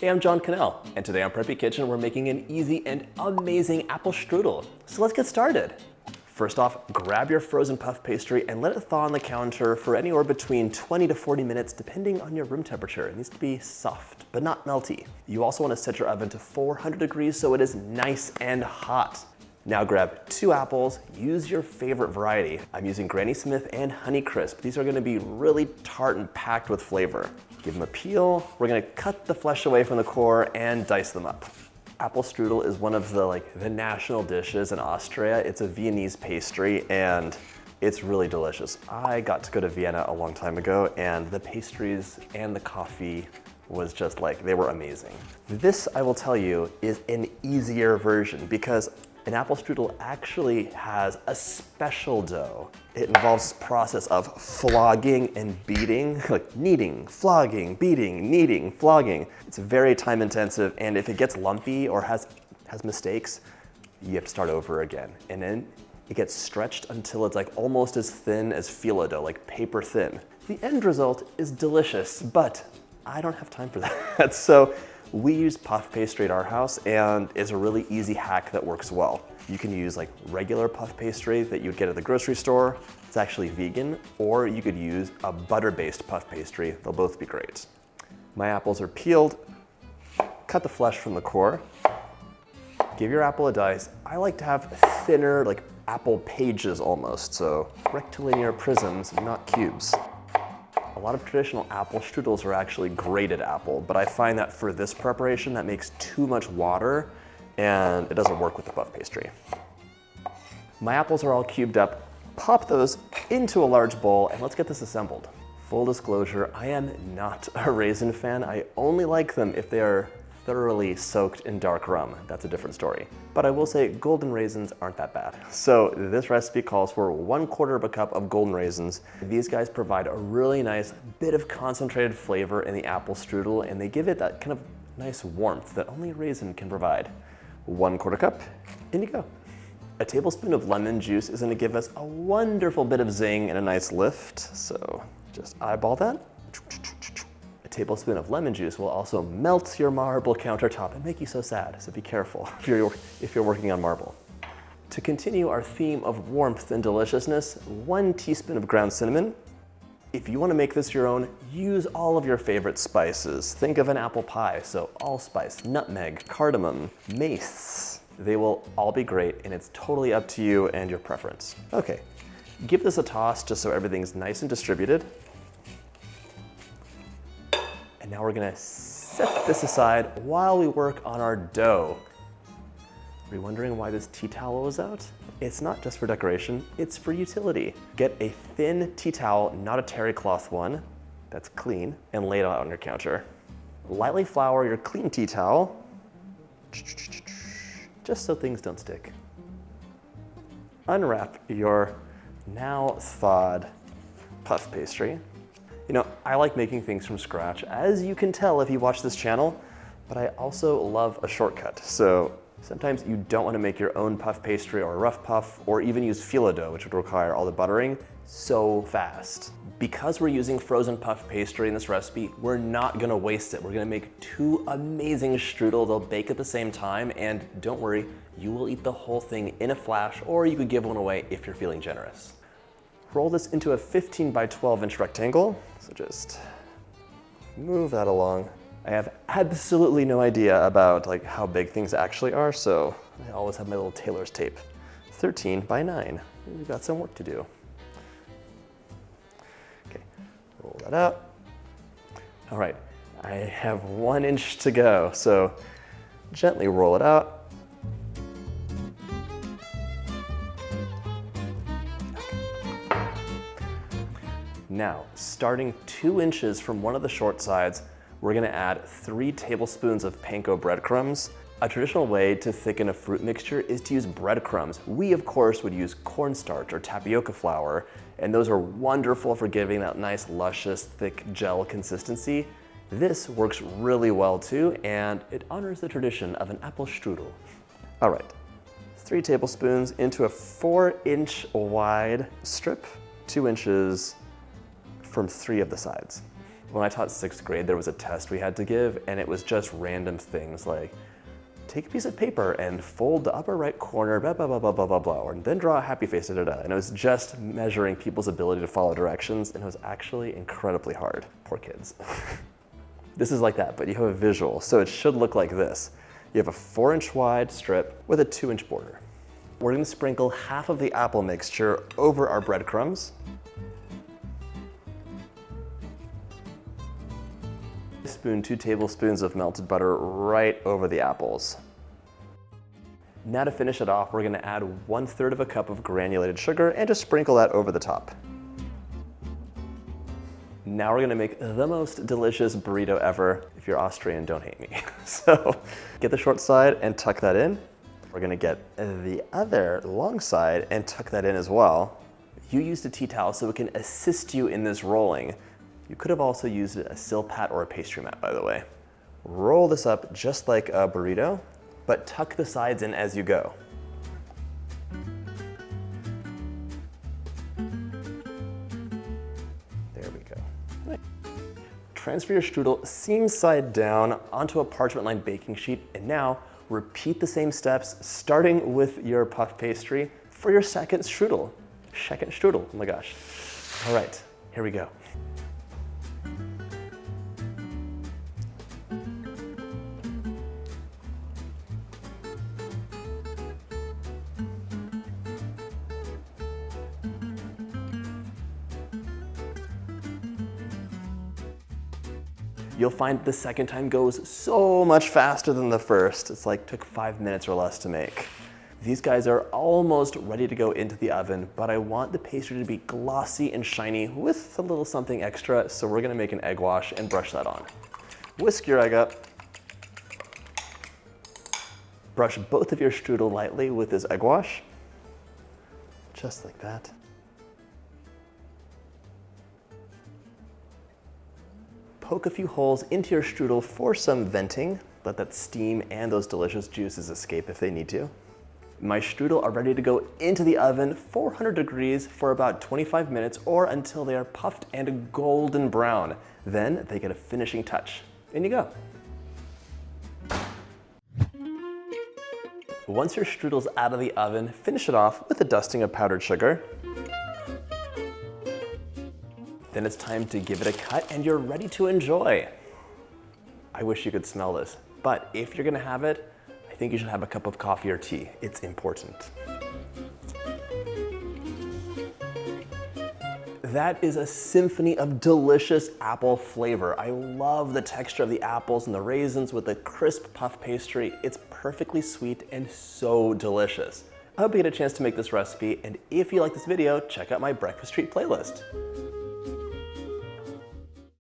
Hey, I'm John Cannell, and today on Preppy Kitchen, we're making an easy and amazing apple strudel. So let's get started. First off, grab your frozen puff pastry and let it thaw on the counter for anywhere between 20 to 40 minutes, depending on your room temperature. It needs to be soft, but not melty. You also want to set your oven to 400 degrees so it is nice and hot. Now grab 2 apples, use your favorite variety. I'm using Granny Smith and Honeycrisp. These are gonna be really tart and packed with flavor. Give them a peel. We're gonna cut the flesh away from the core and dice them up. Apfelstrudel is one of the national dishes in Austria. It's a Viennese pastry and it's really delicious. I got to go to Vienna a long time ago and the pastries and the coffee was just they were amazing. This, I will tell you, is an easier version because an apple strudel actually has a special dough. It involves the process of flogging and beating, like kneading, flogging, beating, kneading, flogging. It's very time intensive, and if it gets lumpy or has mistakes, you have to start over again. And then it gets stretched until it's almost as thin as phyllo dough, like paper thin. The end result is delicious, but I don't have time for that. So we use puff pastry at our house, and it's a really easy hack that works well. You can use regular puff pastry that you'd get at the grocery store. It's actually vegan, or you could use a butter-based puff pastry. They'll both be great. My apples are peeled. Cut the flesh from the core. Give your apple a dice. I like to have thinner, apple pages almost, so rectilinear prisms, not cubes. A lot of traditional apple strudels are actually grated apple, but I find that for this preparation, that makes too much water and it doesn't work with the puff pastry. My apples are all cubed up. Pop those into a large bowl and let's get this assembled. Full disclosure, I am not a raisin fan. I only like them if they are thoroughly soaked in dark rum. That's a different story. But I will say golden raisins aren't that bad. So this recipe calls for 1/4 of a cup of golden raisins. These guys provide a really nice bit of concentrated flavor in the apple strudel, and they give it that kind of nice warmth that only raisin can provide. 1/4 cup, in you go. A tablespoon of lemon juice is gonna give us a wonderful bit of zing and a nice lift. So just eyeball that. A tablespoon of lemon juice will also melt your marble countertop and make you so sad, so be careful if you're working on marble. To continue our theme of warmth and deliciousness, 1 teaspoon of ground cinnamon. If you want to make this your own, use all of your favorite spices. Think of an apple pie, so allspice, nutmeg, cardamom, mace. They will all be great, and it's totally up to you and your preference. Okay, give this a toss just so everything's nice and distributed. And now we're gonna set this aside while we work on our dough. Are you wondering why this tea towel is out? It's not just for decoration, it's for utility. Get a thin tea towel, not a terry cloth one, that's clean, and lay it out on your counter. Lightly flour your clean tea towel, just so things don't stick. Unwrap your now thawed puff pastry. You know, I like making things from scratch, as you can tell if you watch this channel, but I also love a shortcut. So sometimes you don't want to make your own puff pastry or a rough puff, or even use phyllo dough, which would require all the buttering so fast. Because we're using frozen puff pastry in this recipe, we're not gonna waste it. We're gonna make 2 amazing strudel. They'll bake at the same time, and don't worry, you will eat the whole thing in a flash, or you could give one away if you're feeling generous. Roll this into a 15 by 12 inch rectangle. So just move that along. I have absolutely no idea about how big things actually are, so I always have my little tailor's tape. 13 by 9. We've got some work to do. Okay, roll that out. All right, I have 1 inch to go, so gently roll it out. Now, starting 2 inches from one of the short sides, we're gonna add 3 tablespoons of panko breadcrumbs. A traditional way to thicken a fruit mixture is to use breadcrumbs. We, of course, would use cornstarch or tapioca flour, and those are wonderful for giving that nice, luscious, thick gel consistency. This works really well too, and it honors the tradition of an apple strudel. All right, 3 tablespoons into a 4-inch wide strip, 2 inches from 3 of the sides. When I taught 6th grade, there was a test we had to give, and it was just random things like, take a piece of paper and fold the upper right corner, blah, blah, blah, blah, blah, blah, blah, and then draw a happy face, da, da, da. And it was just measuring people's ability to follow directions, and it was actually incredibly hard. Poor kids. This is like that, but you have a visual, so it should look like this. You have a 4-inch wide strip with a 2-inch border. We're gonna sprinkle half of the apple mixture over our breadcrumbs. Spoon 2 tablespoons of melted butter right over the apples. Now to finish it off, we're gonna add 1/3 of a cup of granulated sugar and just sprinkle that over the top. Now we're gonna make the most delicious burrito ever. If you're Austrian, don't hate me. So get the short side and tuck that in. We're gonna get the other long side and tuck that in as well. You used a tea towel so it can assist you in this rolling. You could have also used a silpat or a pastry mat, by the way. Roll this up just like a burrito, but tuck the sides in as you go. There we go. Right. Transfer your strudel seam side down onto a parchment-lined baking sheet, and now repeat the same steps, starting with your puff pastry for your second strudel. Second strudel, oh my gosh. All right, here we go. You'll find the second time goes so much faster than the first. It's like took 5 minutes or less to make. These guys are almost ready to go into the oven, but I want the pastry to be glossy and shiny with a little something extra, so we're gonna make an egg wash and brush that on. Whisk your egg up. Brush both of your strudel lightly with this egg wash, just like that. Poke a few holes into your strudel for some venting. Let that steam and those delicious juices escape if they need to. My strudel are ready to go into the oven, 400 degrees for about 25 minutes or until they are puffed and golden brown. Then they get a finishing touch. In you go. Once your strudel's out of the oven, finish it off with a dusting of powdered sugar. Then it's time to give it a cut and you're ready to enjoy. I wish you could smell this, but if you're gonna have it, I think you should have a cup of coffee or tea. It's important. That is a symphony of delicious apple flavor. I love the texture of the apples and the raisins with the crisp puff pastry. It's perfectly sweet and so delicious. I hope you get a chance to make this recipe, and if you like this video, check out my breakfast treat playlist.